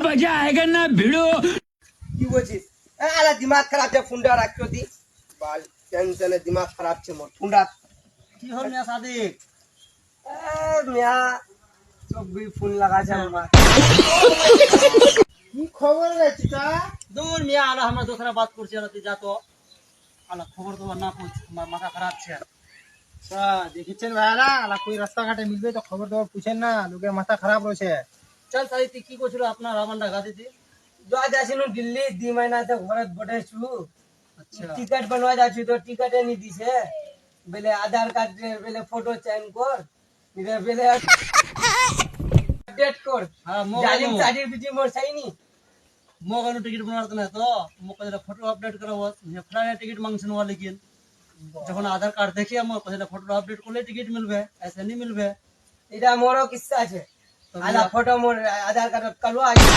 मजा आएगा ना भिड़ो। কি বলছিস আলা দিমাগ খারাপ আছে ফোনটা রাখছো দি বাল টেনশনে দিমাগ খারাপ আছে মোর ফোনটা কি হল মিয়া সাদিক? মিয়া সব भी ফোন লাগাছে আমার কি খবর রে চিতা দূর মিয়া আলা আমরা दूसरा बात করছি আলা তুই যা তো আলা খবর তো না পুছ আমার মাথা খারাপ আছে। আচ্ছা দেখেছেন ভাইরা আলা কই রাস্তাঘাটে মিলবে তো খবর দেওয়ার পুছেন না লোকের মাথা খারাপ রয়েছে। চল সাদিক তুই কি করছিল আপনার রামানটা গাদি দি? যা যাইছিনু দিল্লি 2 মহিনা তে ঘরে বটেছু আচ্ছা টিকিট बनवा যাচ্ছি তো টিকিটে নি দিছে বলে আধার কার্ড বলে ফটো চেঞ্জ কর নিরে বলে আপডেট কর হ্যাঁ জালিম সার্টিফিকেট মোর চাইনি मोगानु टिकट बनाते ना तो मोका जरा फोटो अपडेट करावो ये फ्लाइट टिकट मांगछन वाला लेकिन যখন আধার কার্ড দেখি আমার পছন্দ ফটো আপডেট করলে টিকিট মিলবে ऐसे नहीं मिलবে। এটা মোরও কিস্সা আছে আলা ফটো মোর আধার কার্ড কালো আছে